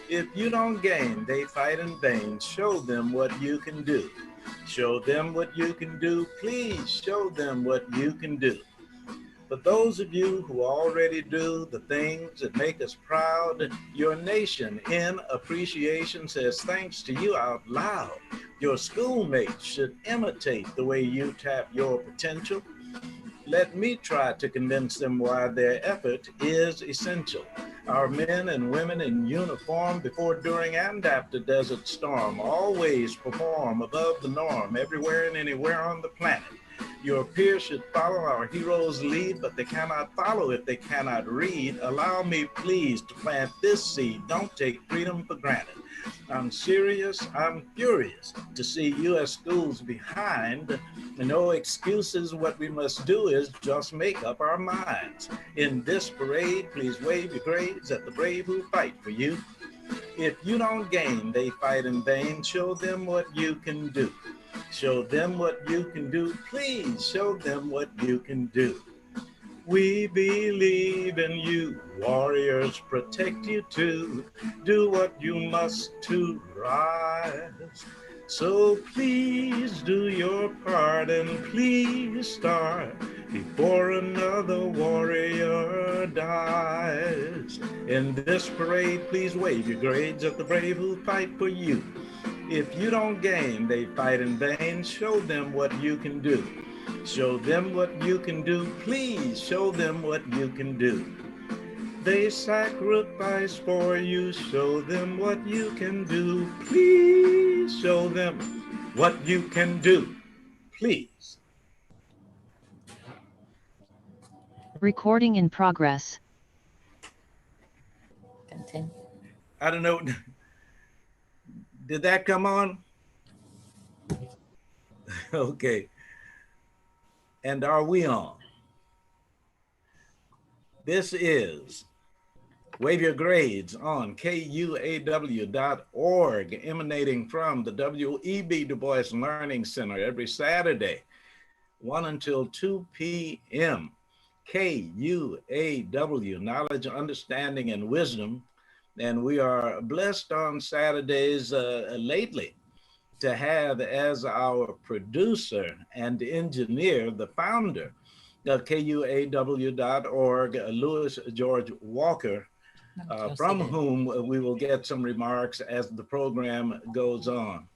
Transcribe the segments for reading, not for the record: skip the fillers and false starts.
If you don't gain, they fight in vain. Show them what you can do. Show them what you can do. Please show them what you can do. For those of you who already do the things that make us proud, your nation in appreciation says thanks to you out loud. Your schoolmates should imitate the way you tap your potential. Let me try to convince them why their effort is essential. Our men and women in uniform before, during, and after Desert Storm always perform above the norm everywhere and anywhere on the planet. Your peers should follow our heroes' lead, but they cannot follow if they cannot read. Allow me, please, to plant this seed. Don't take freedom for granted. I'm serious, I'm furious to see U.S. schools behind. No excuses. What we must do is just make up our minds. In this parade, please wave your grades at the brave who fight for you. If you don't gain, they fight in vain. Show them what you can do. Show them what you can do. Please show them what you can do. We believe in you, warriors, protect you too. Do what you must to rise. So please do your part and please start before another warrior dies. In this parade, please wave your grades at the brave who fight for you. If you don't gain, they fight in vain. Show them what you can do. Show them what you can do. Please show them what you can do. They sacrifice for you. Show them what you can do. Please show them what you can do. Please. Recording in progress. Continue. I don't know. Did that come on? Okay. And are we on? This is Wave Your Grades on KUAW.org, emanating from the W.E.B. Du Bois Learning Center every Saturday, 1 until 2 p.m. KUAW, Knowledge, Understanding, and Wisdom. And we are blessed on Saturdays lately to have as our producer and engineer the founder of KUAW.org, Louis George Walker, from whom we will get some remarks as the program goes on.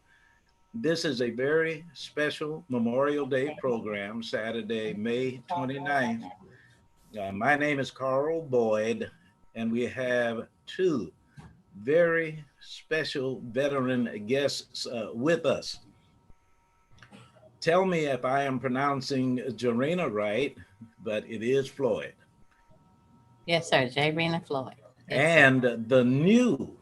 This is a very special Memorial Day program, Saturday, May 29th. My name is Carl Boyd, and we have two very special veteran guests with us. Tell me if I am pronouncing Jarena right, but it is Floyd. Yes, sir. Jarena Floyd. Yes, and sir. The new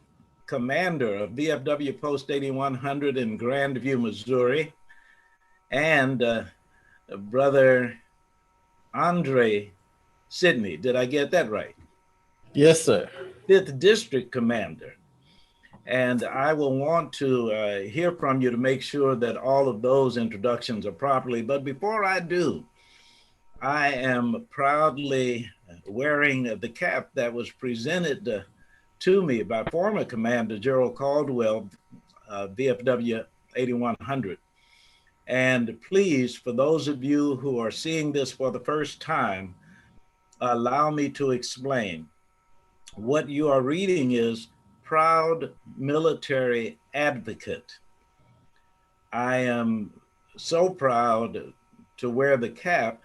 commander of VFW Post 8100 in Grandview, Missouri, and Brother Andre Sidney. Did I get that right? Yes, sir. 5th District Commander. And I will want to hear from you to make sure that all of those introductions are properly. But before I do, I am proudly wearing the cap that was presented to me by former Commander Gerald Caldwell, VFW 8100. And please, for those of you who are seeing this for the first time, allow me to explain. What you are reading is Proud Military Advocate. I am so proud to wear the cap,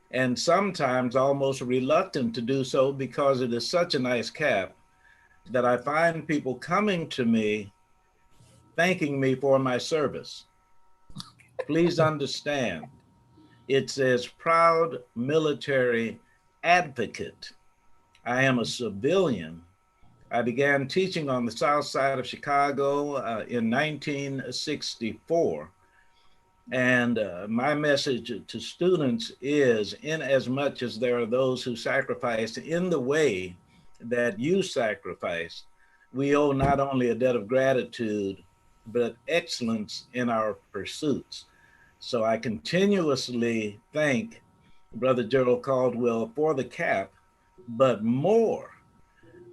and sometimes almost reluctant to do so because it is such a nice cap that I find people coming to me thanking me for my service. Please understand, it says Proud Military Advocate. I am a civilian. I began teaching on the south side of Chicago in 1964. And my message to students is, in as much as there are those who sacrifice in the way that you sacrifice, we owe not only a debt of gratitude, but excellence in our pursuits. So I continuously thank Brother Gerald Caldwell for the cap, but more,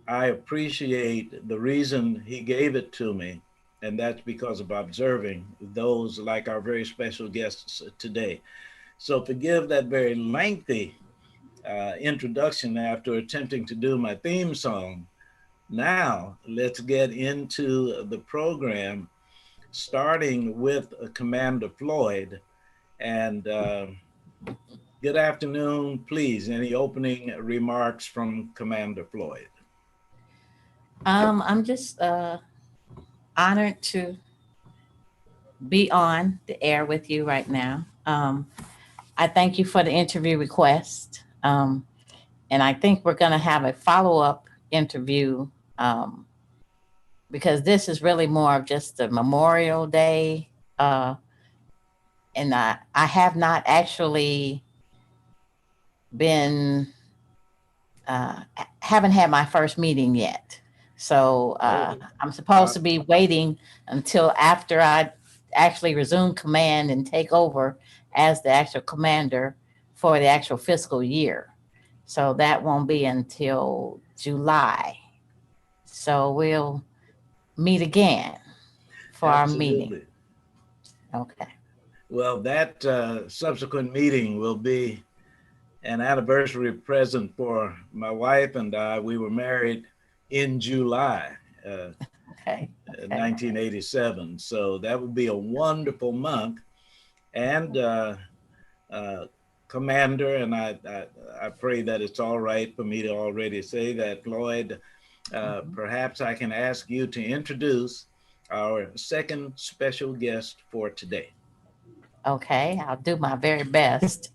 I appreciate the reason he gave it to me, and that's because of observing those like our very special guests today. So forgive that very lengthy introduction after attempting to do my theme song. Now let's get into the program, starting with Commander Floyd. And good afternoon, please. Any opening remarks from Commander Floyd? I'm just honored to be on the air with you right now. I thank you for the interview request. And I think we're going to have a follow-up interview um, because this is really more of just a Memorial Day. And I have not actually been, haven't had my first meeting yet. So I'm supposed to be waiting until after I actually resume command and take over as the actual commander for the actual fiscal year. So that won't be until July. So we'll meet again for our meeting. Absolutely. Okay. Well, that subsequent meeting will be an anniversary present for my wife and I. We were married in July Okay. 1987. So that would be a wonderful month. And Commander, and I pray that it's all right for me to already say that, Floyd, perhaps I can ask you to introduce our second special guest for today. Okay, I'll do my very best.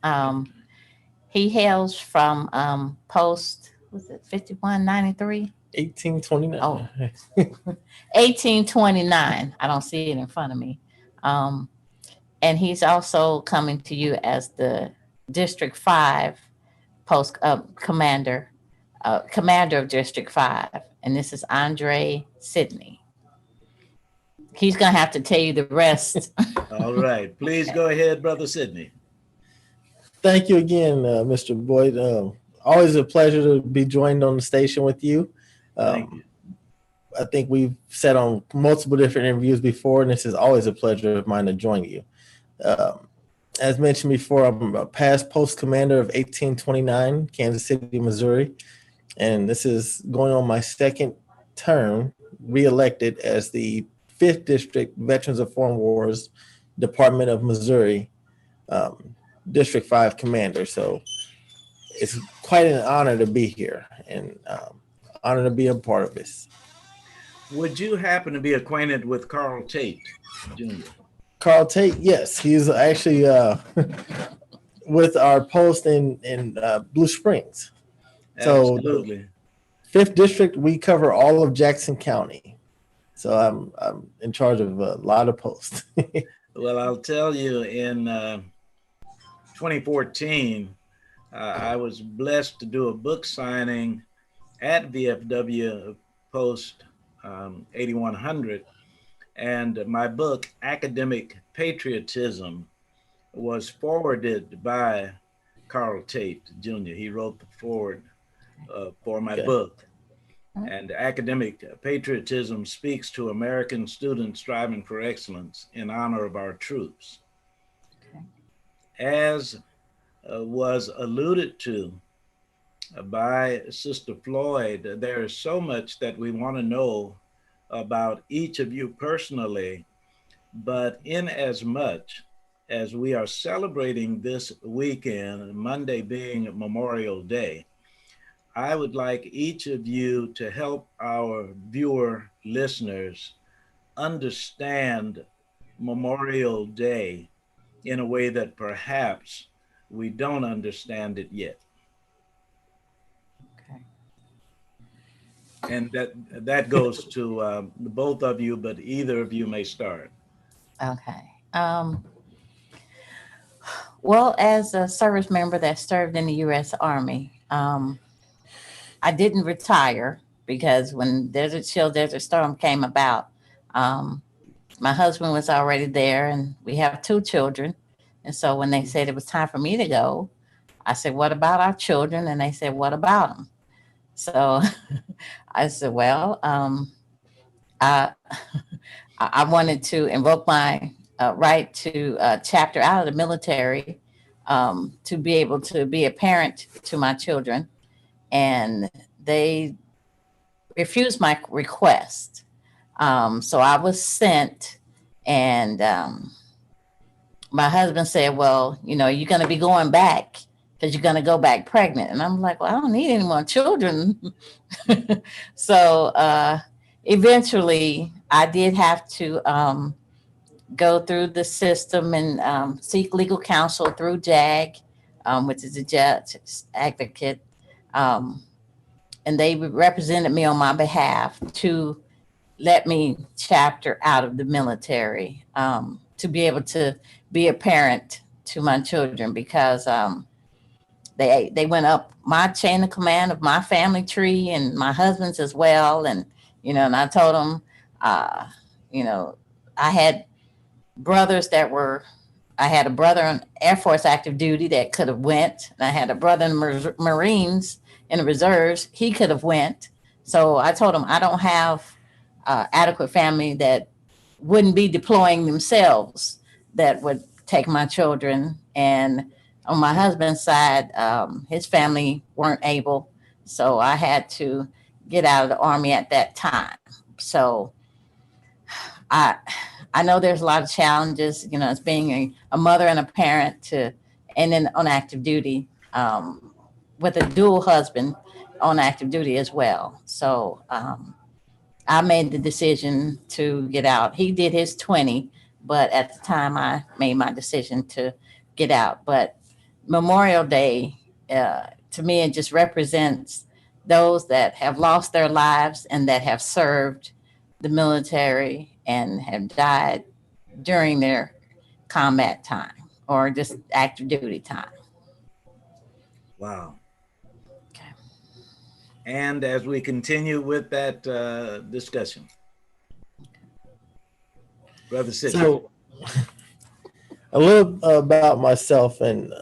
He hails from post, was it 5193? 1829. Oh, 1829. I don't see it in front of me. And he's also coming to you as the District 5 post commander, commander of District 5. And this is Andre Sidney. He's going to have to tell you the rest. All right. Please go ahead, Brother Sidney. Thank you again, Mr. Boyd. Always a pleasure to be joined on the station with you. Thank you. I think we've sat on multiple different interviews before, and this is always a pleasure of mine to join you. As mentioned before, I'm a past post commander of 1829, Kansas City, Missouri, and this is going on my second term, reelected as the 5th District Veterans of Foreign Wars, Department of Missouri, District 5 commander. So it's quite an honor to be here and honor to be a part of this. Would you happen to be acquainted with Carl Tate Jr.? Carl Tate, yes. He's actually with our post in Blue Springs. Absolutely. So 5th District, we cover all of Jackson County. So I'm in charge of a lot of posts. Well, I'll tell you, in 2014, I was blessed to do a book signing at VFW Post 8100. And my book, Academic Patriotism, was forwarded by Carl Tate Jr. He wrote the foreword for my book. And Academic Patriotism speaks to American students striving for excellence in honor of our troops. Okay. As was alluded to by Sister Floyd, there is so much that we want to know about each of you personally, but in as much as we are celebrating this weekend, Monday being Memorial Day, I would like each of you to help our viewer listeners understand Memorial Day in a way that perhaps we don't understand it yet. And that goes to both of you, but either of you may start. Okay. Well, as a service member that served in the U.S. Army, I didn't retire because when Desert Storm came about, my husband was already there and we have 2 children. And so when they said it was time for me to go, I said, what about our children? And they said, what about them? So I said, well, I, I wanted to invoke my right to chapter out of the military, to be able to be a parent to my children. And they refused my request. So I was sent, and my husband said, well, you're going to be going back because you're going to go back pregnant. And I'm like, well, I don't need any more children. So eventually I did have to go through the system and seek legal counsel through JAG, which is a judge advocate. And they represented me on my behalf to let me chapter out of the military, to be able to be a parent to my children, because they went up my chain of command of my family tree and my husband's as well. And, and I told them, I had brothers I had a brother on Air Force active duty that could have went. And I had a brother in the Marines in the reserves. He could have went. So I told him I don't have adequate family that wouldn't be deploying themselves that would take my children. And on my husband's side, his family weren't able. So I had to get out of the Army at that time. So I know there's a lot of challenges, as being a mother and a parent and then on active duty, with a dual husband on active duty as well. So I made the decision to get out. He did his 20, but at the time I made my decision to get out. But Memorial Day, to me, it just represents those that have lost their lives and that have served the military and have died during their combat time or just active duty time. Wow. Okay. And as we continue with that discussion, Brother Sidney. So, a little about myself, and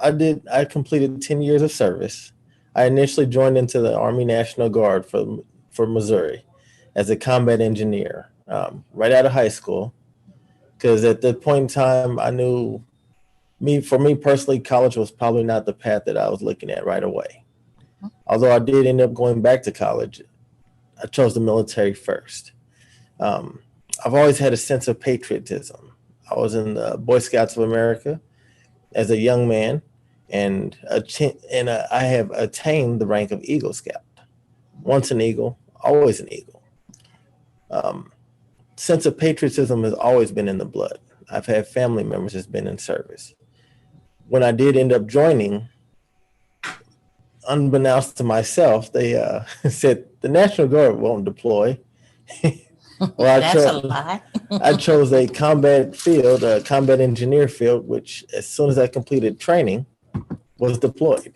I completed 10 years of service. I initially joined into the Army National Guard for Missouri as a combat engineer, right out of high school. Because at that point in time, I knew for me personally, college was probably not the path that I was looking at right away. Although I did end up going back to college, I chose the military first. I've always had a sense of patriotism. I was in the Boy Scouts of America as a young man, and I have attained the rank of Eagle Scout. Once an Eagle, always an Eagle. Sense of patriotism has always been in the blood. I've had family members that's been in service. When I did end up joining, unbeknownst to myself, they said the National Guard won't deploy. Well, That's a lie. I chose a combat engineer field, which as soon as I completed training, was deployed.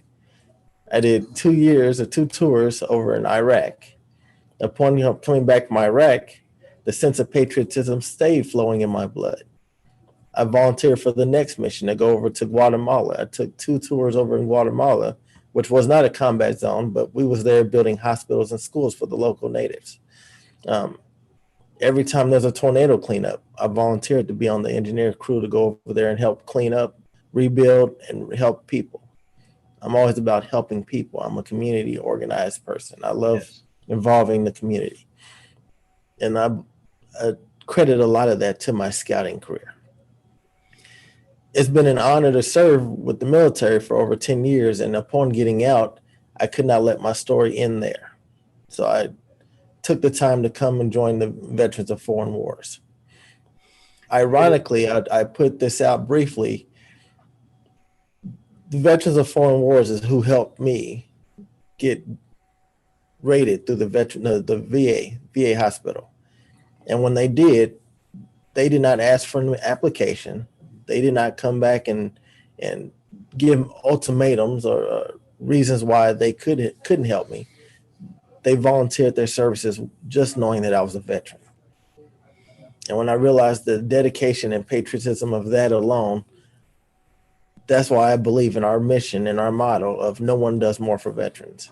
I did 2 years or 2 tours over in Iraq. Upon coming back from Iraq, the sense of patriotism stayed flowing in my blood. I volunteered for the next mission to go over to Guatemala. I took 2 tours over in Guatemala, which was not a combat zone, but we was there building hospitals and schools for the local natives. Every time there's a tornado cleanup, I volunteered to be on the engineer crew to go over there and help clean up, rebuild, and help people. I'm always about helping people. I'm a community organized person. I love involving the community. And I credit a lot of that to my scouting career. It's been an honor to serve with the military for over 10 years. And upon getting out, I could not let my story end there. So I took the time to come and join the Veterans of Foreign Wars. Ironically, I put this out briefly. The Veterans of Foreign Wars is who helped me get rated through the VA hospital. And when they did not ask for an application. They did not come back and give ultimatums or reasons why they couldn't help me. They volunteered their services just knowing that I was a veteran. And when I realized the dedication and patriotism of that alone, that's why I believe in our mission and our motto of no one does more for veterans.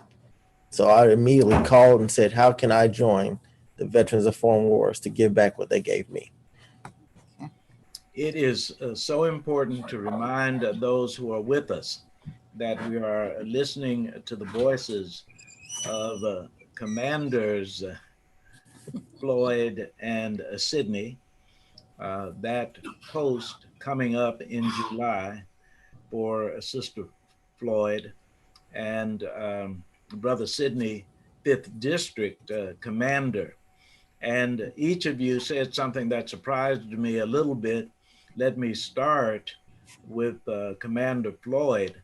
So I immediately called and said, how can I join the Veterans of Foreign Wars to give back what they gave me? It is so important to remind those who are with us that we are listening to the voices of Commanders Floyd and Sidney. That post coming up in July for Sister Floyd and Brother Sidney, 5th District Commander. And each of you said something that surprised me a little bit. Let me start with Commander Floyd.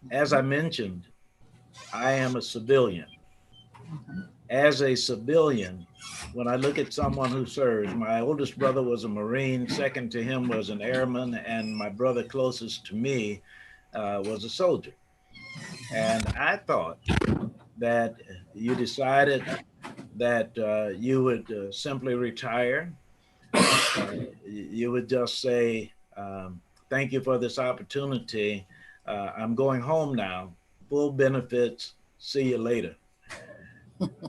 As I mentioned, I am a civilian. As a civilian, when I look at someone who serves, my oldest brother was a Marine, second to him was an airman, and my brother closest to me was a soldier. And I thought that you decided that you would simply retire. You would just say, thank you for this opportunity. I'm going home now, full benefits, see you later.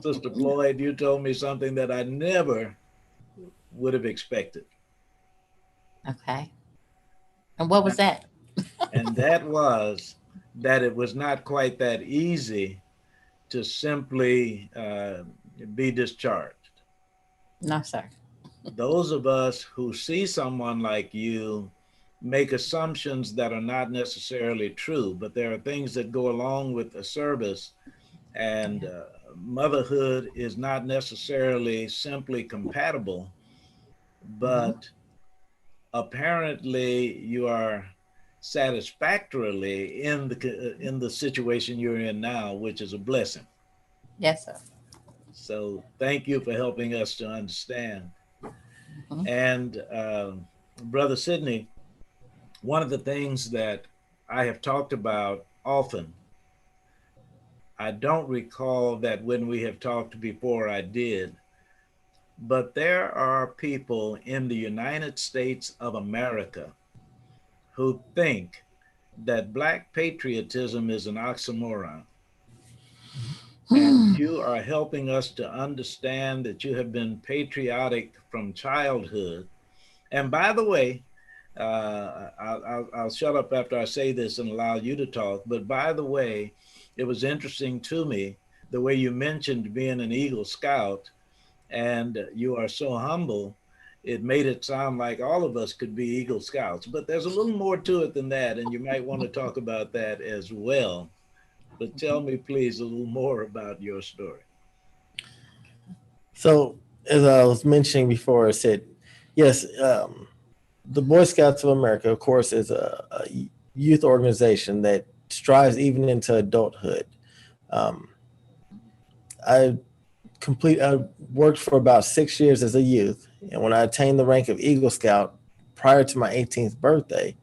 Sister Floyd, you told me something that I never would have expected. Okay. And what was that? And that was that it was not quite that easy to simply be discharged. No, sir. Those of us who see someone like you make assumptions that are not necessarily true, but there are things that go along with a service, and motherhood is not necessarily simply compatible, but apparently you are satisfactorily in the situation you're in now, which is a blessing. Yes, sir. So thank you for helping us to understand. Mhm. And Brother Sidney, one of the things that I have talked about often, I don't recall that when we have talked before I did, but there are people in the United States of America who think that Black patriotism is an oxymoron. And you are helping us to understand that you have been patriotic from childhood. And by the way, I'll shut up after I say this and allow you to talk. But by the way, it was interesting to me the way you mentioned being an Eagle Scout, and you are so humble. It made it sound like all of us could be Eagle Scouts, but there's a little more to it than that, and you might want to talk about that as well. But tell me, please, a little more about your story. So, as I was mentioning before, I said, yes, the Boy Scouts of America, of course, is a youth organization that strives even into adulthood. Um, I I worked for about 6 years as a youth, and when I attained the rank of Eagle Scout prior to my 18th birthday,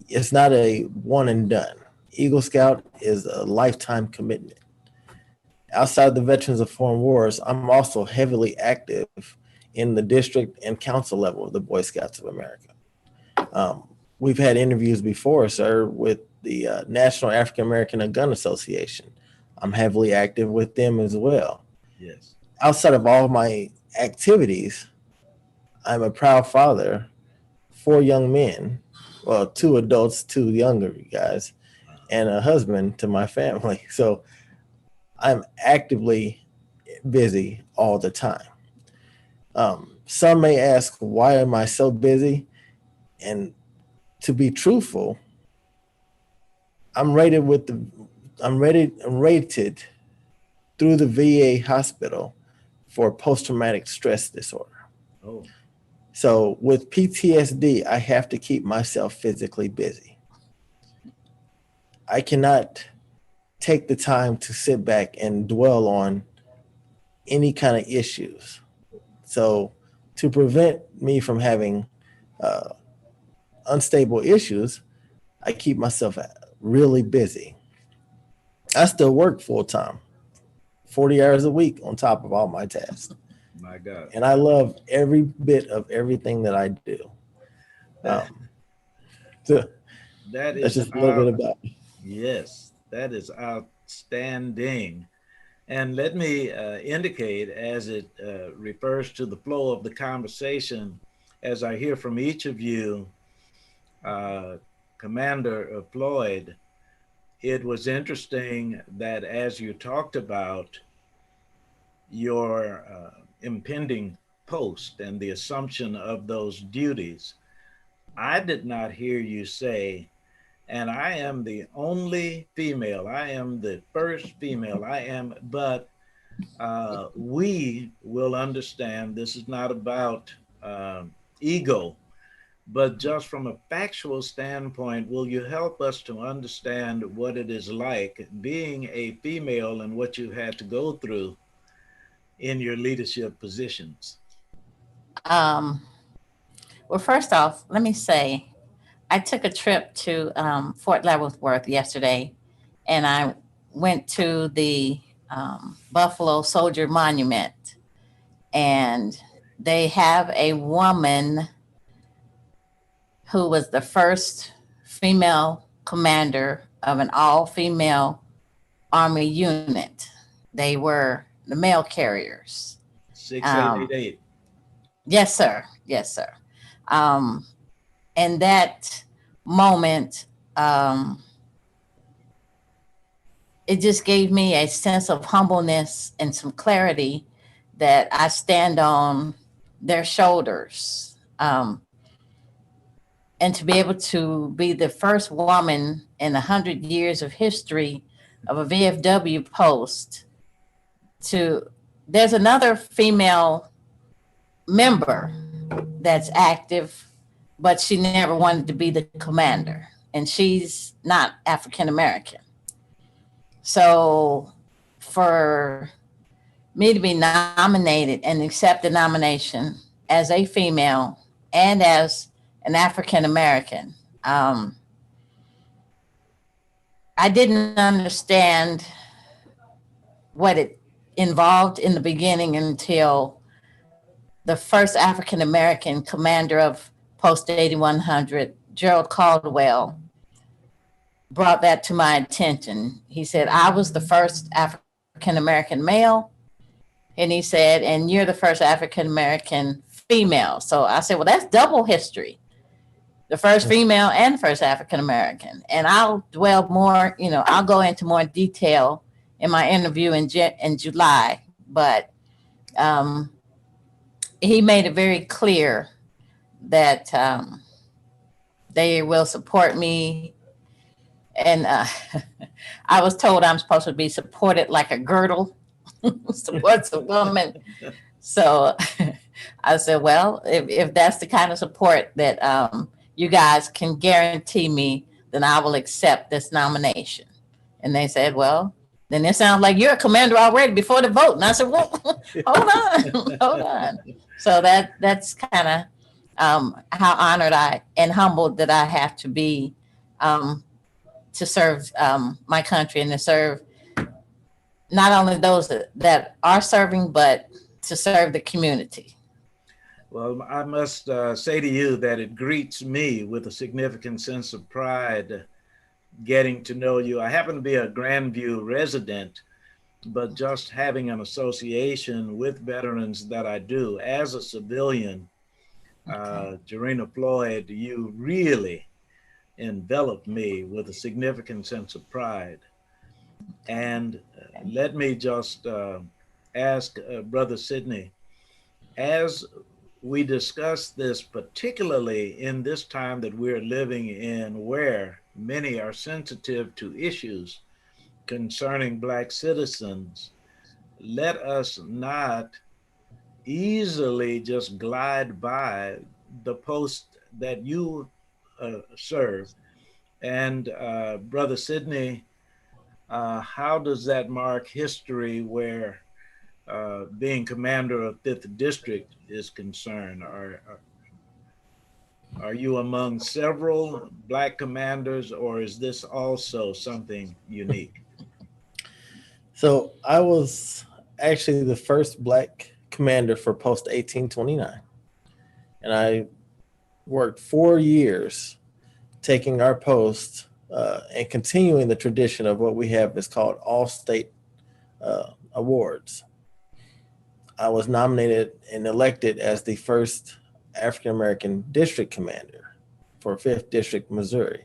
it's not a one and done. Eagle Scout is a lifetime commitment. Outside the Veterans of Foreign Wars, I'm also heavily active in the district and council level of the Boy Scouts of America. We've had interviews before, sir, with the National African American and Gun Association. I'm heavily active with them as well. Yes. Outside of all my activities, I'm a proud father, 4 young men, well, 2 adults, 2 younger guys, and a husband to my family. So I'm actively busy all the time. Some may ask, why am I so busy? And to be truthful, I'm rated through the VA hospital for post-traumatic stress disorder. Oh, So with PTSD, I have to keep myself physically busy. I cannot take the time to sit back and dwell on any kind of issues. So to prevent me from having uh, unstable issues, I keep myself really busy. I still work full time, 40 hours a week on top of all my tasks. my God. And I love every bit of everything that I do. That, So that that's is just a little bit about me. yes, that is outstanding. And let me indicate, as it refers to the flow of the conversation, as I hear from each of you, Commander Floyd, it was interesting that as you talked about your impending post and the assumption of those duties, I did not hear you say, and I am the only female, I am the first female, but we will understand this is not about ego, but just from a factual standpoint, will you help us to understand what it is like being a female and what you had to go through in your leadership positions? Well, first off, let me say, I took a trip to Fort Leavenworth yesterday, and I went to the Buffalo Soldier Monument, and they have a woman who was the first female commander of an all-female Army unit. They were the mail carriers. 6888. Yes, sir. Yes, sir. And that moment, it just gave me a sense of humbleness and some clarity that I stand on their shoulders. And to be able to be the first woman in 100 years of history of a VFW post there's another female member that's active, but she never wanted to be the commander, and she's not African American. So for me to be nominated and accept the nomination as a female and as an African American, I didn't understand what it involved in the beginning until the first African American commander of Post 8100, Gerald Caldwell, brought that to my attention. He said, I was the first African American male, and he said, and you're the first African American female. So I said, well, that's double history. The first female and the first African American. And I'll dwell more, I'll go into more detail in my interview in July. But he made it very clear that they will support me. And I was told I'm supposed to be supported like a girdle supports a woman. So I said, well, if that's the kind of support that you guys can guarantee me, then I will accept this nomination. And they said, well, then it sounds like you're a commander already before the vote. And I said, well, hold on. So that's kind of how honored and humbled that I have to be to serve my country and to serve not only those that are serving, but to serve the community. Well, I must say to you that it greets me with a significant sense of pride getting to know you. I happen to be a Grandview resident, but just having an association with veterans that I do as a civilian, Jarena Floyd, you really enveloped me with a significant sense of pride. And let me just ask Brother Sidney, as we discuss this, particularly in this time that we're living in, where many are sensitive to issues concerning Black citizens, let us not easily just glide by the post that you serve. And Brother Sidney, how does that mark history where being commander of 5th District is concerned? Are you among several Black commanders, or is this also something unique? So I was actually the first Black commander for Post 1829. And I worked 4 years taking our post and continuing the tradition of what we have is called all state awards. I was nominated and elected as the first African American district commander for 5th District, Missouri.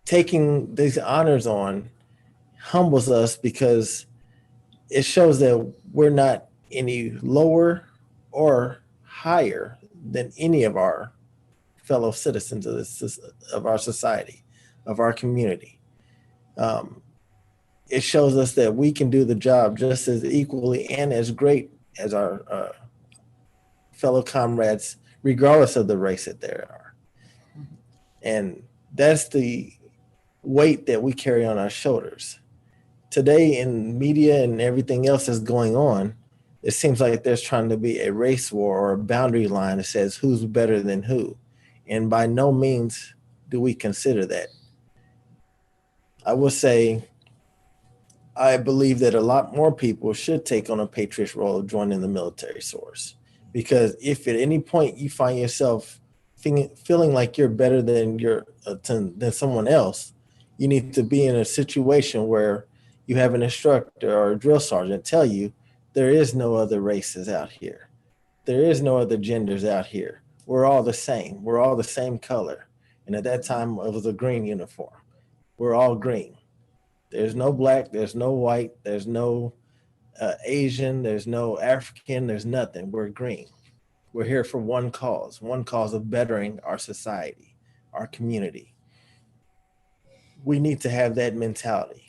Taking these honors on humbles us because it shows that we're not any lower or higher than any of our fellow citizens of our society, of our community. It shows us that we can do the job just as equally and as great as our fellow comrades, regardless of the race that they are. And that's the weight that we carry on our shoulders. Today in media and everything else that's going on, it seems like there's trying to be a race war or a boundary line that says who's better than who. And by no means do we consider that. I will say, I believe that a lot more people should take on a patriot's role of joining the military source. Because if at any point you find yourself feeling like you're better than than someone else, you need to be in a situation where you have an instructor or a drill sergeant tell you there is no other races out here. There is no other genders out here. We're all the same. We're all the same color. And at that time, it was a green uniform. We're all green. There's no black, there's no white, there's no Asian, there's no African, there's nothing. We're green. We're here for one cause of bettering our society, our community. We need to have that mentality.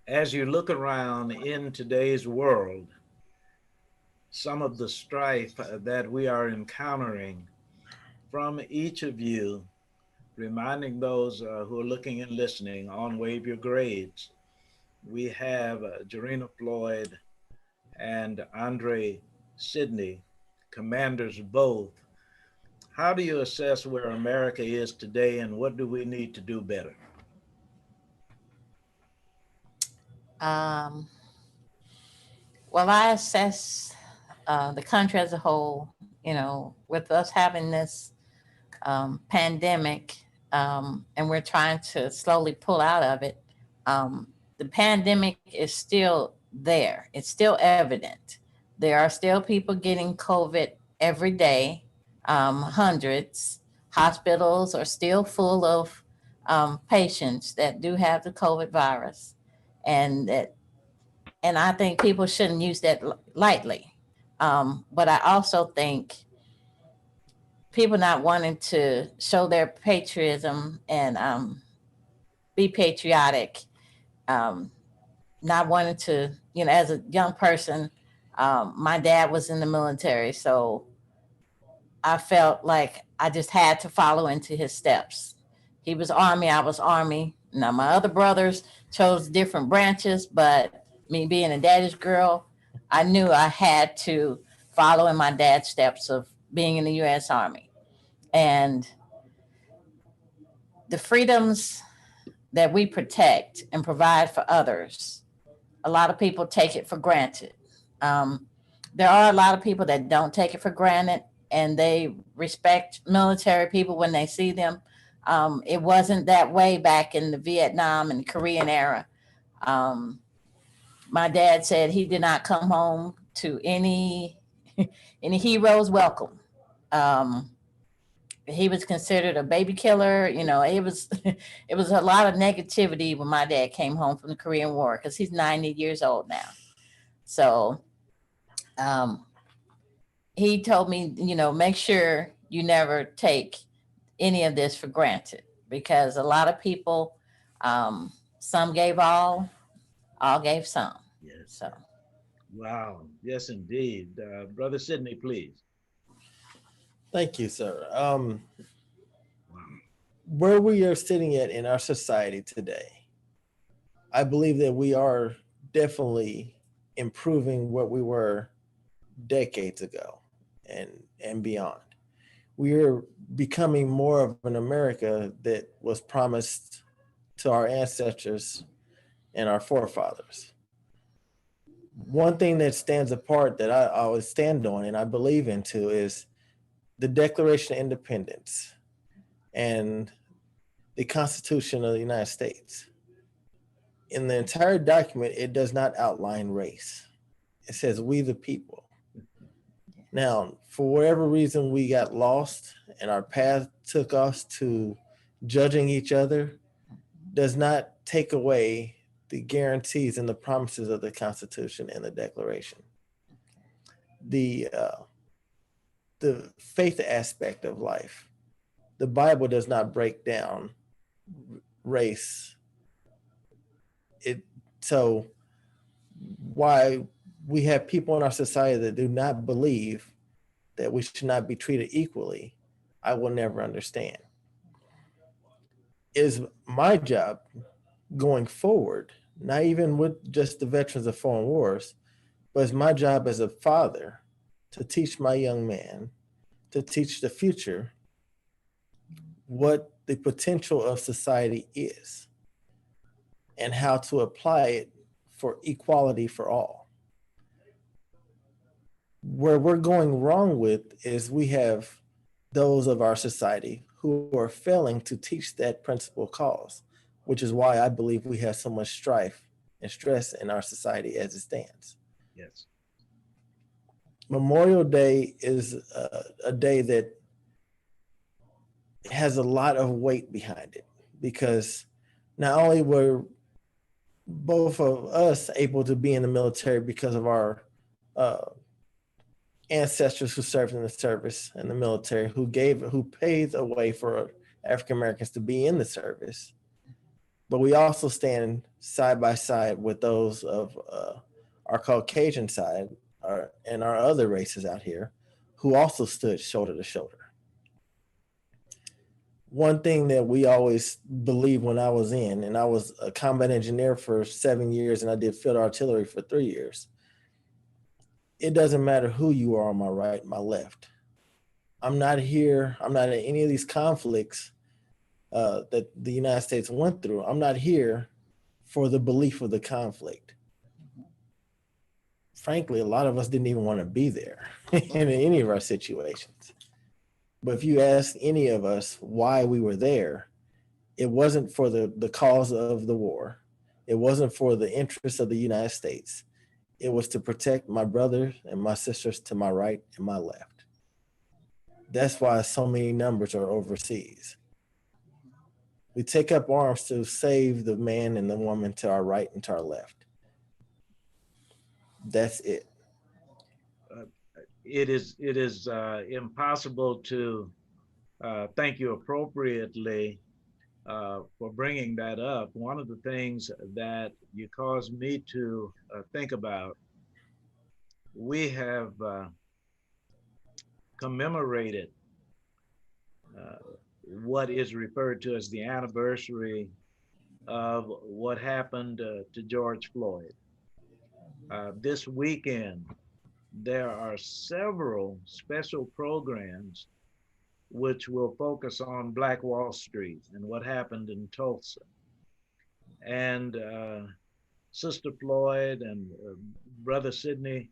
As you look around in today's world, some of the strife that we are encountering, from each of you, reminding those who are looking and listening on Wave Your Grades, we have Jarena Floyd and Andre Sidney, commanders both. How do you assess where America is today, and what do we need to do better? Well, I assess the country as a whole, with us having this pandemic, and we're trying to slowly pull out of it. The pandemic is still there. It's still evident. There are still people getting COVID every day, hundreds. Hospitals are still full of patients that do have the COVID virus, and I think people shouldn't use that lightly. But I also think people not wanting to show their patriotism and be patriotic, not wanting to, as a young person, my dad was in the military, so I felt like I just had to follow into his steps. He was Army, I was Army. Now, my other brothers chose different branches, but me being a daddy's girl, I knew I had to follow in my dad's steps of being in the U.S. Army. And the freedoms that we protect and provide for others, a lot of people take it for granted. There are a lot of people that don't take it for granted, and they respect military people when they see them. It wasn't that way back in the Vietnam and Korean era. My dad said he did not come home to any heroes welcome. He was considered a baby killer. It was it was a lot of negativity when my dad came home from the Korean War, because he's 90 years old now. So he told me, make sure you never take any of this for granted, because a lot of people, some gave all gave some. Yes. So. Wow. Yes, indeed. Brother Sidney, please. Thank you, sir. Where we are sitting at in our society today, I believe that we are definitely improving what we were decades ago and beyond. We are becoming more of an America that was promised to our ancestors and our forefathers. One thing that stands apart that I always stand on and I believe into is the Declaration of Independence and the Constitution of the United States. In the entire document, it does not outline race. It says we the people. Now, for whatever reason, we got lost and our path took us to judging each other, does not take away the guarantees and the promises of the Constitution and the Declaration. The faith aspect of life. The Bible does not break down race. So why we have people in our society that do not believe that we should not be treated equally, I will never understand. Is my job going forward, not even with just the veterans of foreign wars, but it's my job as a father to teach my young man, to teach the future what the potential of society is and how to apply it for equality for all. Where we're going wrong with is we have those of our society who are failing to teach that principal cause, which is why I believe we have so much strife and stress in our society as it stands. Yes. Memorial Day is a day that has a lot of weight behind it because not only were both of us able to be in the military because of our ancestors who served in the service and the military, who paved a way for African Americans to be in the service, but we also stand side by side with those of our Caucasian side and our other races out here who also stood shoulder to shoulder. One thing that we always believed when I was in, and I was a combat engineer for 7 years and I did field artillery for 3 years. It doesn't matter who you are on my right, my left. I'm not in any of these conflicts that the United States went through. I'm not here for the belief of the conflict. Frankly, a lot of us didn't even want to be there in any of our situations. But if you ask any of us why we were there, it wasn't for the cause of the war. It wasn't for the interests of the United States. It was to protect my brothers and my sisters to my right and my left. That's why so many numbers are overseas. We take up arms to save the man and the woman to our right and to our left. That's it. It is impossible to thank you appropriately for bringing that up. One of the things that you caused me to think about, we have commemorated what is referred to as the anniversary of what happened to George Floyd. This weekend, there are several special programs which will focus on Black Wall Street and what happened in Tulsa. And Sister Floyd and Brother Sidney,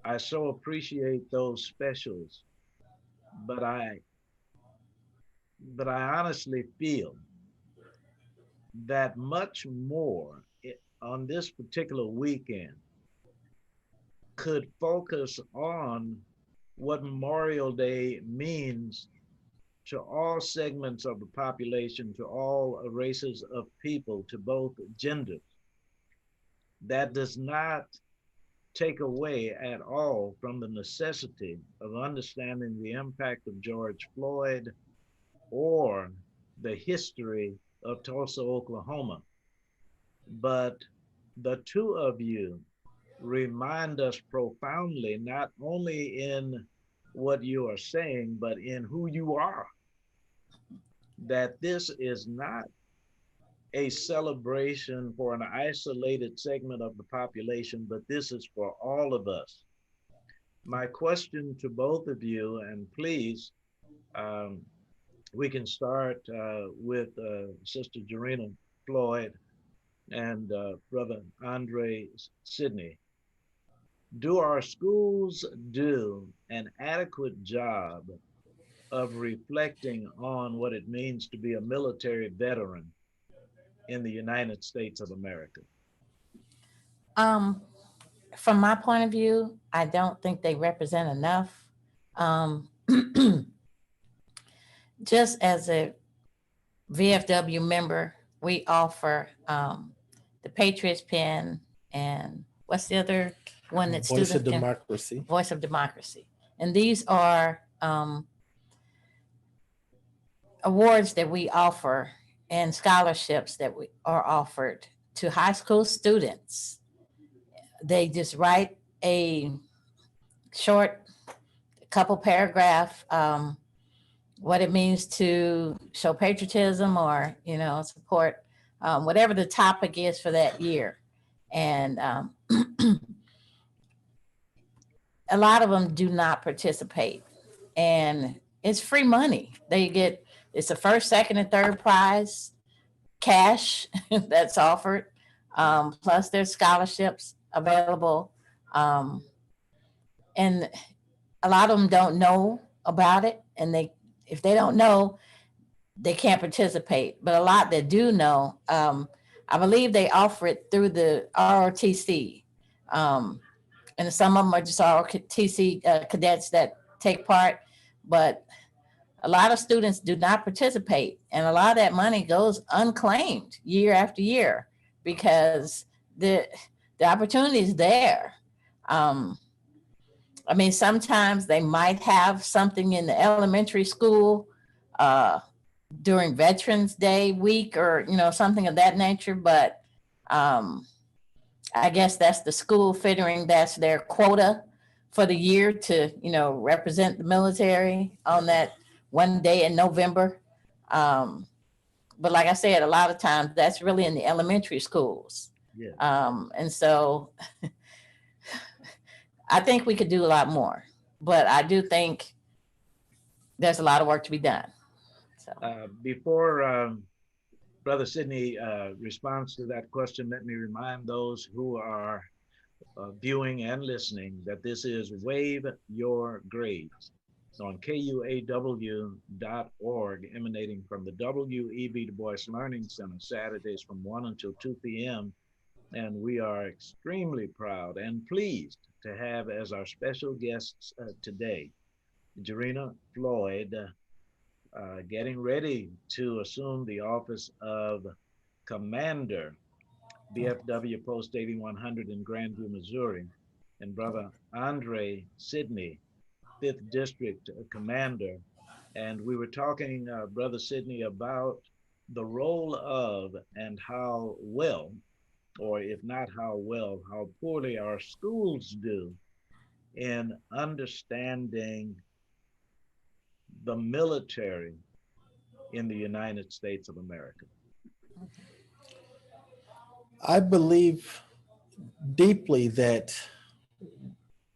I so appreciate those specials, but I honestly feel that much more on this particular weekend could focus on what Memorial Day means to all segments of the population, to all races of people, to both genders. That does not take away at all from the necessity of understanding the impact of George Floyd or the history of Tulsa, Oklahoma. But the two of you remind us profoundly, not only in what you are saying, but in who you are, that this is not a celebration for an isolated segment of the population, but this is for all of us. My question to both of you, and please, we can start with Sister Jarena Floyd and Brother Andre Sidney. Do our schools do an adequate job of reflecting on what it means to be a military veteran in the United States of America? Um, from my point of view, I don't think they represent enough. Um, just as a VFW member, we offer the Patriots Pen and what's the other one that Voice of students can? Democracy. Voice of Democracy. And these are awards that we offer and scholarships that we are offered to high school students. They just write a short couple paragraph what it means to show patriotism or support whatever the topic is for that year. And a lot of them do not participate, and it's free money. It's the first, second, and third prize cash that's offered, plus there's scholarships available, and a lot of them don't know about it, and if they don't know, they can't participate. But a lot that do know, I believe they offer it through the ROTC, and some of them are just ROTC cadets that take part, but a lot of students do not participate, and a lot of that money goes unclaimed year after year because the opportunity is there. I mean, sometimes they might have something in the elementary school during Veterans Day week or something of that nature, but I guess that's the school figuring that's their quota for the year to represent the military on that one day in November. But like I said, a lot of times that's really in the elementary schools. Yeah. And so I think we could do a lot more, but I do think there's a lot of work to be done. So Before Brother Sidney responds to that question, let me remind those who are viewing and listening that this is Wave Your Grades on KUAW.org, emanating from the W.E.B. Du Bois Learning Center, Saturdays from 1 until 2 p.m. And we are extremely proud and pleased to have as our special guests today, Jarena Floyd, getting ready to assume the office of Commander, BFW Post 8100 in Grandview, Missouri, and Brother Andre Sidney, 5th District Commander. And we were talking, Brother Sidney, about the role of and how well, or if not how well, how poorly our schools do in understanding the military in the United States of America. I believe deeply that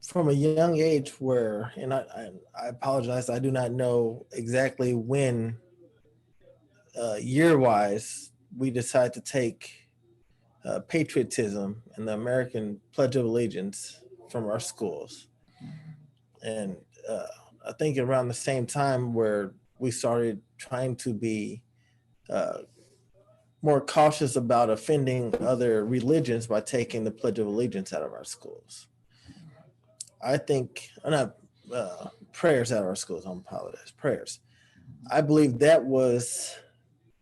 from a young age where, and I apologize, I do not know exactly when year-wise we decide to take patriotism and the American Pledge of Allegiance from our schools. And I think around the same time where we started trying to be more cautious about offending other religions by taking the Pledge of Allegiance out of our schools. I think, not prayers out of our schools, I apologize, prayers. I believe that was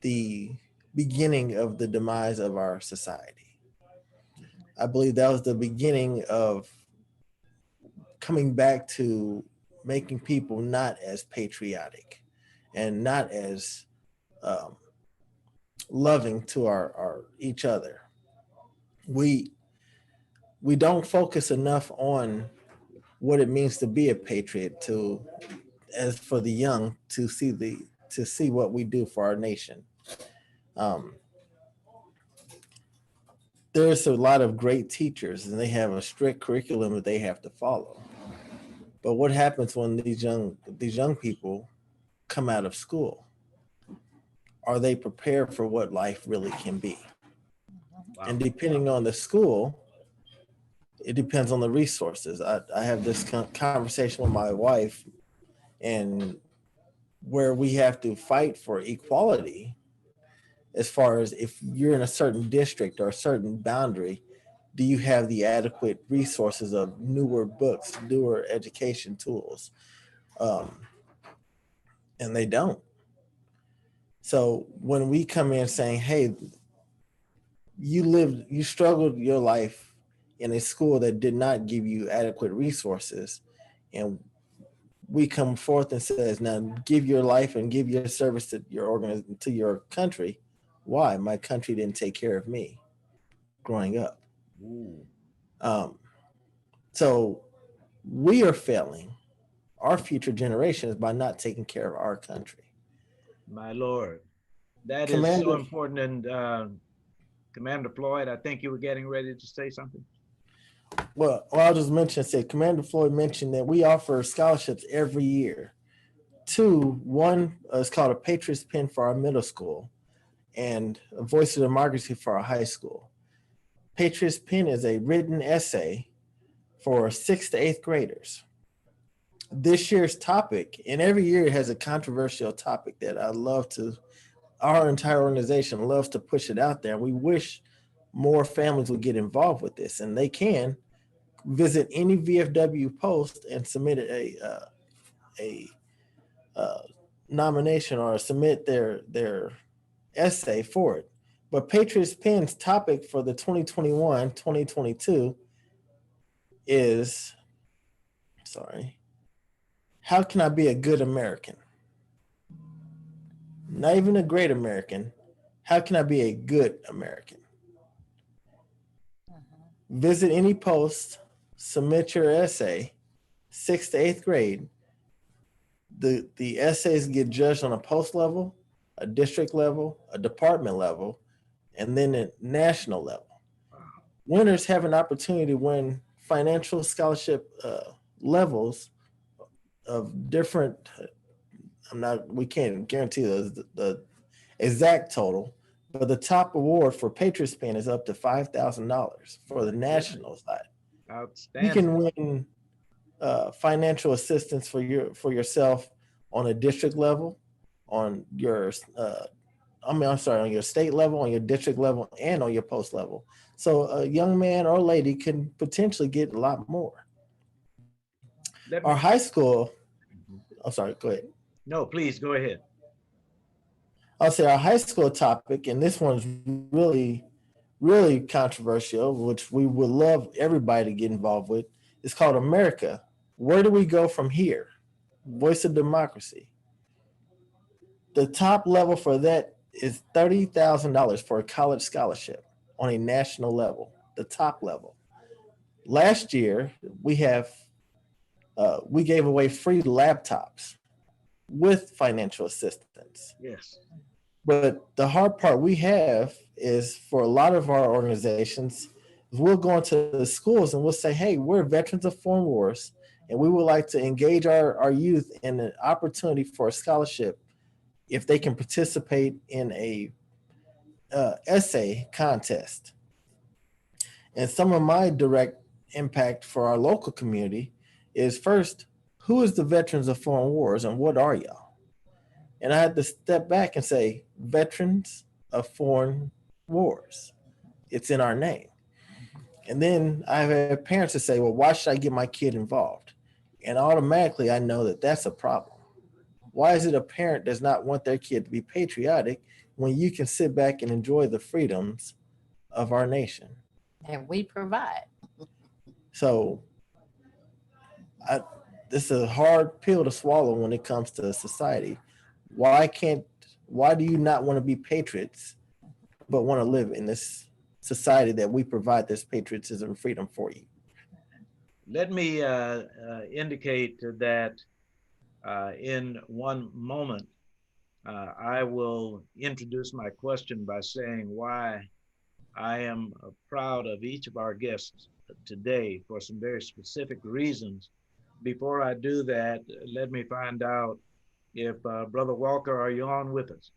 the beginning of the demise of our society. I believe that was the beginning of coming back to making people not as patriotic and not as loving to our each other. We don't focus enough on what it means to be a patriot, to as for the young to see what we do for our nation. There's a lot of great teachers and they have a strict curriculum that they have to follow. But what happens when these young people come out of school? Are they prepared for what life really can be? Wow. And depending on the school, it depends on the resources. I have this conversation with my wife, and where we have to fight for equality as far as if you're in a certain district or a certain boundary, do you have the adequate resources of newer books, newer education tools? Um, and they don't. So when we come in saying, hey, you struggled your life in a school that did not give you adequate resources, and we come forth and says, now give your life and give your service to your to your country. Why? My country didn't take care of me growing up. Ooh, Um, so we are failing our future generations by not taking care of our country. my Lord. That is so Commander, important. And Commander Floyd, I think you were getting ready to say something. I'll just mention, say, Commander Floyd mentioned that we offer scholarships every year. Two, one is called a Patriots Pin for our middle school and a Voice of Democracy for our high school. Patriots Pin is a written essay for 6th to 8th graders. This year's topic, and every year it has a controversial topic that our entire organization loves to push it out there. And we wish more families would get involved with this, and they can visit any VFW post and submit a nomination or submit their essay for it. But Patriots Pen's topic for the 2021-2022 is, how can I be a good American? Not even a great American. How can I be a good American? Visit any post, submit your essay, 6th to 8th grade. The essays get judged on a post level, a district level, a department level, and then a national level. Winners have an opportunity to win financial scholarship levels of different. We can't guarantee the exact total, but the top award for Patriots Pen is up to $5,000 for the national side. Outstanding. You can win financial assistance for yourself on a district level, on your on your state level, on your district level, and on your post level. So a young man or lady can potentially get a lot more. Our high school, I'm sorry, go ahead. No, please go ahead. I'll say our high school topic, and this one's really, really controversial, which we would love everybody to get involved with. It's called America. Where do we go from here? Voice of Democracy. The top level for that is $30,000 for a college scholarship on a national level, the top level. Last year, we gave away free laptops with financial assistance. Yes. But the hard part we have is for a lot of our organizations, we'll go into the schools and we'll say, hey, we're veterans of foreign wars, and we would like to engage our youth in an opportunity for a scholarship if they can participate in a essay contest. And some of my direct impact for our local community is, first, who is the veterans of foreign wars and what are y'all? And I had to step back and say, veterans of foreign wars. It's in our name. And then I've had parents that say, well, why should I get my kid involved? And automatically I know that that's a problem. Why is it a parent does not want their kid to be patriotic when you can sit back and enjoy the freedoms of our nation? And we provide. So this is a hard pill to swallow when it comes to society. Why do you not want to be patriots, but want to live in this society that we provide this patriotism and freedom for you? Let me indicate that in one moment, I will introduce my question by saying why I am proud of each of our guests today for some very specific reasons. Before I do that, let me find out if Brother Walker, are you on with us?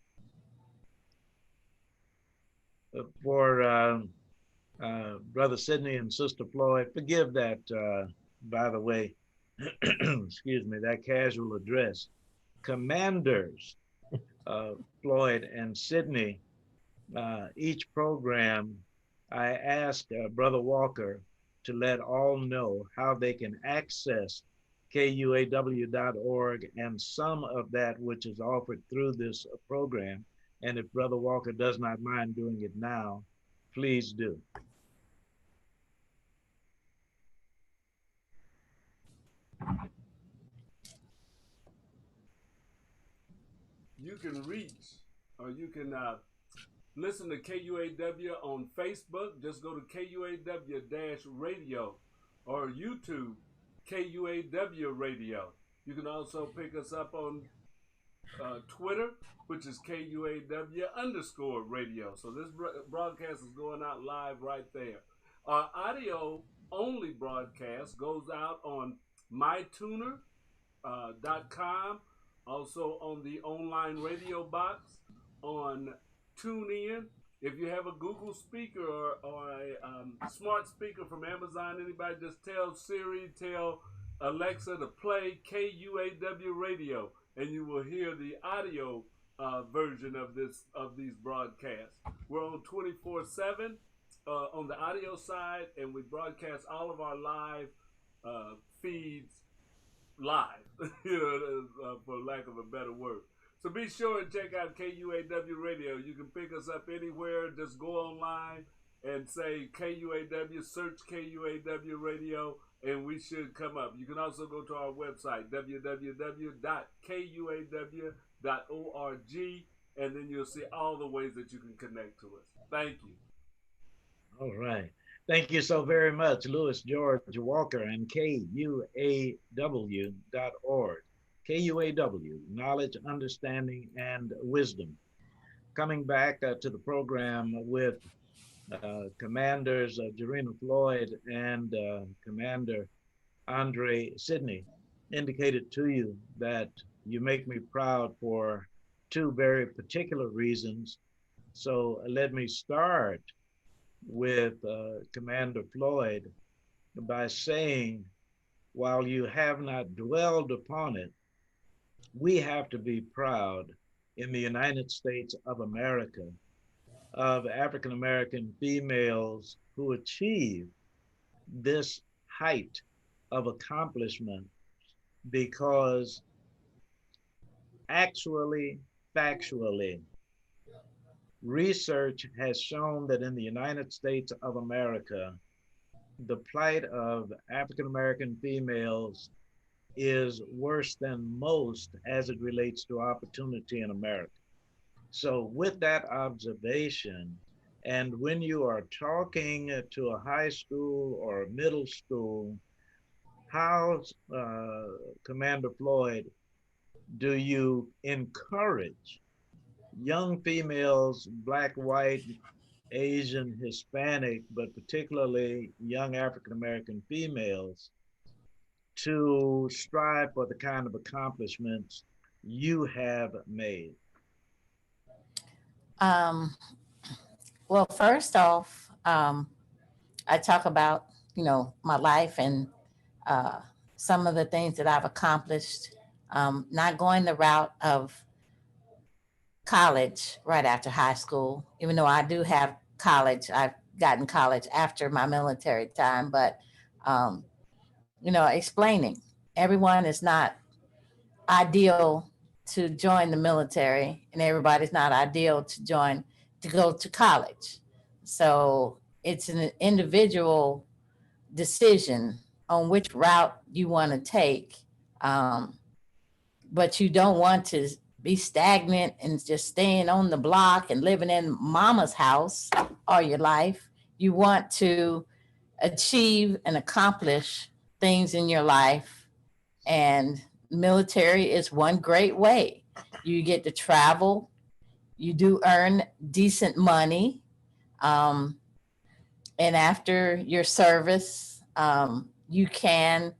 For Brother Sidney and Sister Floyd, forgive that, by the way, excuse me, that casual address. Commanders Floyd and Sidney, each program, I asked Brother Walker to let all know how they can access KUAW.org and some of that which is offered through this program. And if Brother Walker does not mind doing it now, please do. You can reach, or you can listen to KUAW on Facebook. Just go to KUAW-radio or YouTube KUAW Radio. You can also pick us up on Twitter, which is KUAW_radio. So this broadcast is going out live right there. Our audio only broadcast goes out on mytuner.com, also on the online radio box, on TuneIn. If you have a Google speaker or a smart speaker from Amazon, anybody, just tell Siri, tell Alexa to play KUAW radio, and you will hear the audio version of these broadcasts. We're on 24/7 on the audio side, and we broadcast all of our live feeds live, for lack of a better word. So be sure and check out KUAW Radio. You can pick us up anywhere. Just go online and say KUAW, search KUAW Radio, and we should come up. You can also go to our website, www.kuaw.org, and then you'll see all the ways that you can connect to us. Thank you. All right. Thank you so very much, Louis George Walker and KUAW.org. KUAW, Knowledge, Understanding, and Wisdom. Coming back to the program with Commanders Jarena Floyd and Commander Andre Sidney, indicated to you that you make me proud for two very particular reasons. So let me start with Commander Floyd by saying, while you have not dwelled upon it, we have to be proud in the United States of America of African American females who achieve this height of accomplishment, because actually, factually, research has shown that in the United States of America, the plight of African American females is worse than most as it relates to opportunity in America. So with that observation, and when you are talking to a high school or a middle school, how, Commander Floyd, do you encourage young females, Black, white, Asian, Hispanic, but particularly young African American females, to strive for the kind of accomplishments you have made? Well, first off, I talk about, my life and some of the things that I've accomplished, not going the route of college right after high school, even though I do have college. I've gotten college after my military time, but, explaining everyone is not ideal to join the military, and everybody's not ideal to go to college. So it's an individual decision on which route you want to take. But you don't want to be stagnant and just staying on the block and living in mama's house all your life. You want to achieve and accomplish things in your life, and military is one great way. You get to travel, you do earn decent money, and after your service, you can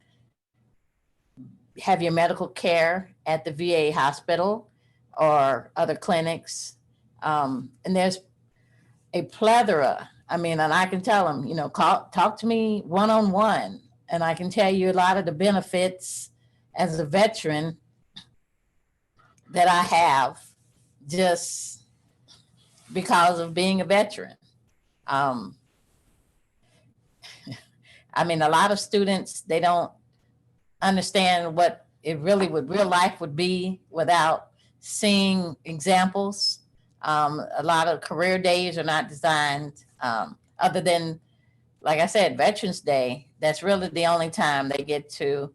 have your medical care at the VA hospital or other clinics. And there's a plethora. And I can tell them, talk to me one-on-one, and I can tell you a lot of the benefits as a veteran that I have, just because of being a veteran. Um, I mean, a lot of students, they don't understand what it really would real life would be without seeing examples. A lot of career days are not designed other than, like I said, Veterans Day. That's really the only time they get to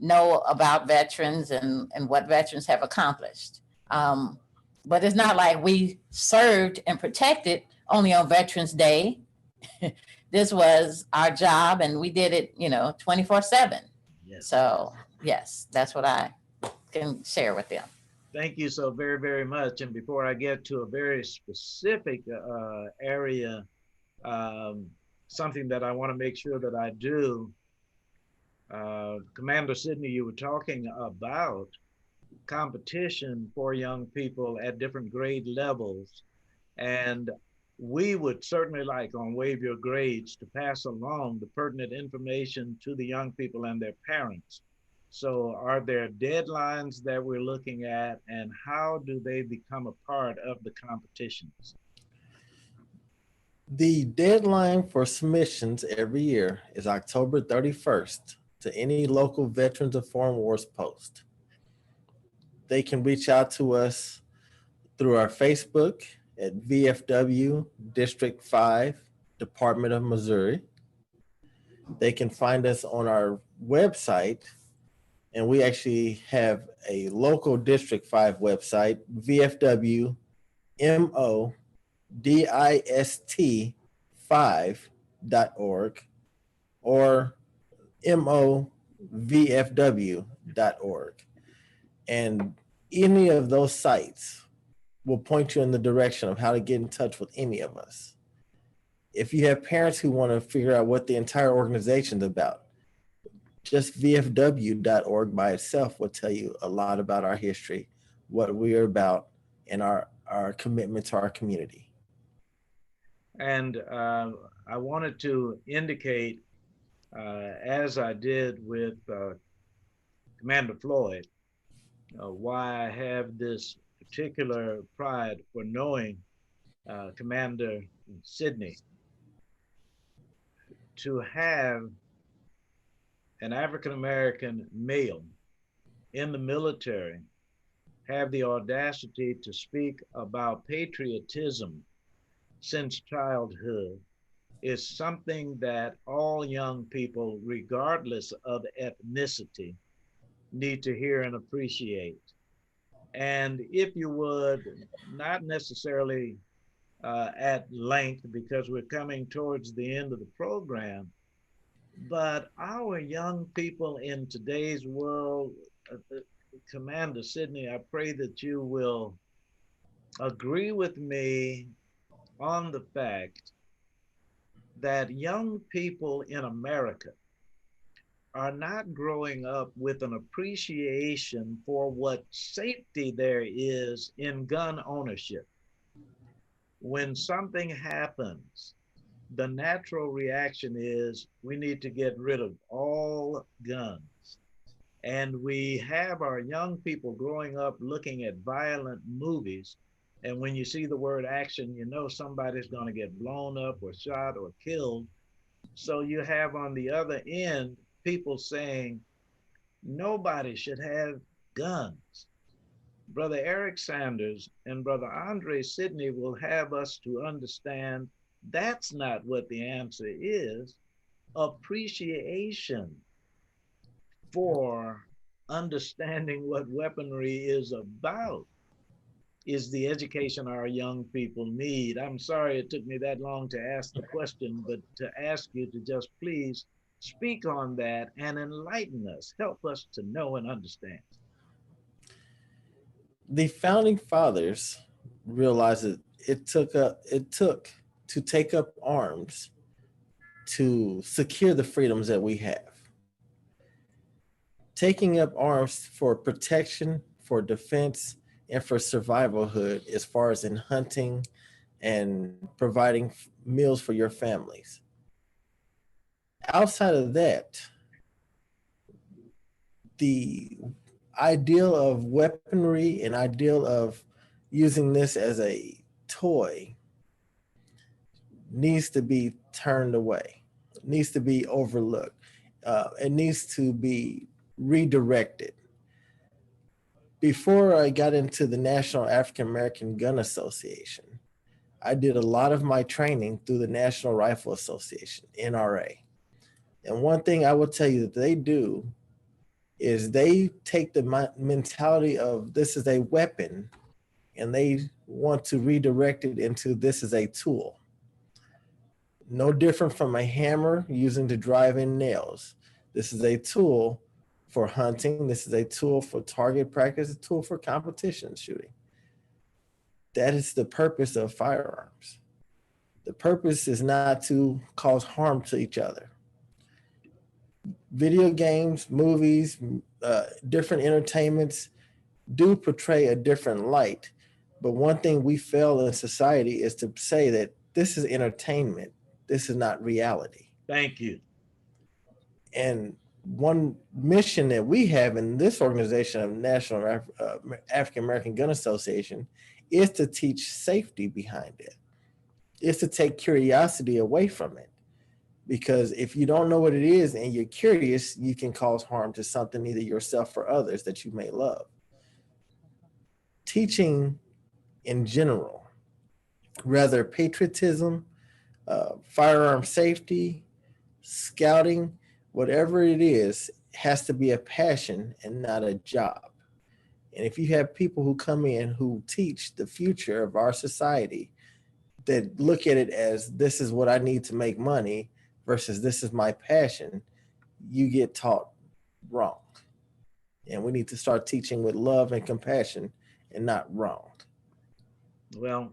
know about veterans and what veterans have accomplished. Um, but it's not like we served and protected only on Veterans Day. This was our job and we did it, 24/7. Yes. So yes, that's what I can share with them. Thank you so very, very much. And before I get to a very specific area, something that I want to make sure that I do, Commander Sidney, you were talking about competition for young people at different grade levels. And we would certainly like on Wave Your Grades to pass along the pertinent information to the young people and their parents. So are there deadlines that we're looking at, and how do they become a part of the competitions? The deadline for submissions every year is October 31st to any local Veterans of Foreign Wars post. They can reach out to us through our Facebook at VFW District 5, Department of Missouri. They can find us on our website, and we actually have a local District 5 website, VFWMODIST5.org or MOVFW.org. And any of those sites will point you in the direction of how to get in touch with any of us. If you have parents who want to figure out what the entire organization is about, just VFW.org by itself will tell you a lot about our history, what we are about, and our commitment to our community. And I wanted to indicate, as I did with Commander Floyd, why I have this particular pride for knowing Commander Sidney. To have an African-American male in the military have the audacity to speak about patriotism since childhood is something that all young people, regardless of ethnicity, need to hear and appreciate. And if you would, not necessarily at length, because we're coming towards the end of the program, but our young people in today's world, Commander Sidney, I pray that you will agree with me on the fact that young people in America are not growing up with an appreciation for what safety there is in gun ownership. When something happens, the natural reaction is we need to get rid of all guns. And we have our young people growing up looking at violent movies. And when you see the word action, you know somebody's going to get blown up or shot or killed. So you have on the other end people saying nobody should have guns. Brother Eric Sanders and Brother Andre Sidney will have us to understand that's not what the answer is. Appreciation for understanding what weaponry is about is the education our young people need. I'm sorry it took me that long to ask the question, but to ask you to just please speak on that and enlighten us, help us to know and understand. The founding fathers realized that it took to take up arms to secure the freedoms that we have. Taking up arms for protection, for defense, and for survivalhood as far as in hunting and providing meals for your families. Outside of that, the ideal of weaponry and ideal of using this as a toy needs to be turned away, needs to be overlooked. It needs to be redirected. Before I got into the National African American Gun Association, I did a lot of my training through the National Rifle Association, NRA. And one thing I will tell you that they do is they take the mentality of this is a weapon and they want to redirect it into this is a tool. No different from a hammer using to drive in nails. This is a tool for hunting. This is a tool for target practice, a tool for competition shooting. That is the purpose of firearms. The purpose is not to cause harm to each other. Video games, movies, different entertainments do portray a different light. But one thing we fail in society is to say that this is entertainment. This is not reality. Thank you. And one mission that we have in this organization of National African American Gun Association is to teach safety behind it. It's to take curiosity away from it. Because if you don't know what it is and you're curious, you can cause harm to something, either yourself or others that you may love. Teaching in general, rather patriotism, firearm safety, scouting, whatever it is, has to be a passion and not a job. And if you have people who come in who teach the future of our society, that look at it as this is what I need to make money versus this is my passion, you get taught wrong. And we need to start teaching with love and compassion and not wrong. Well,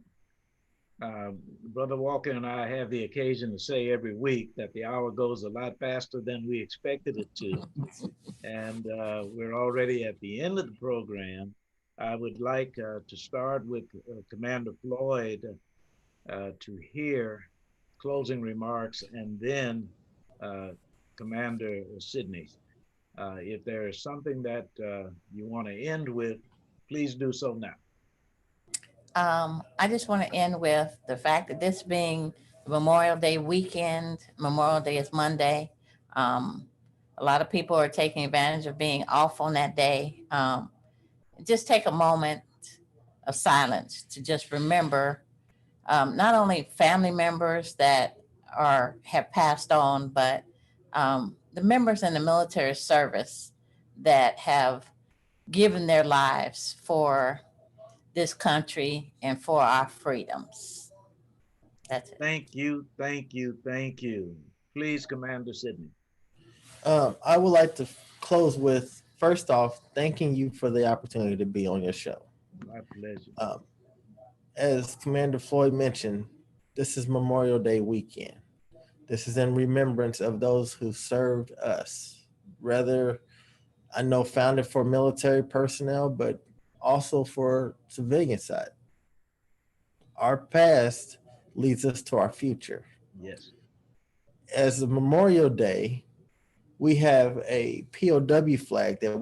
Brother Walker and I have the occasion to say every week that the hour goes a lot faster than we expected it to. And we're already at the end of the program. I would like to start with Commander Floyd to hear closing remarks, and then Commander Sidney. If there is something that you want to end with, please do so now. I just want to end with the fact that this being Memorial Day weekend, Memorial Day is Monday. A lot of people are taking advantage of being off on that day. Just take a moment of silence to just remember not only family members that have passed on, but the members in the military service that have given their lives for this country and for our freedoms. That's it. Thank you, thank you, thank you. Please, Commander Sidney. I would like to close with, first off, thanking you for the opportunity to be on your show. My pleasure. As Commander Floyd mentioned, this is Memorial Day weekend. This is in remembrance of those who served us, rather, I know founded for military personnel, but also for civilian side. Our past leads us to our future. Yes. As a Memorial Day, we have a POW flag that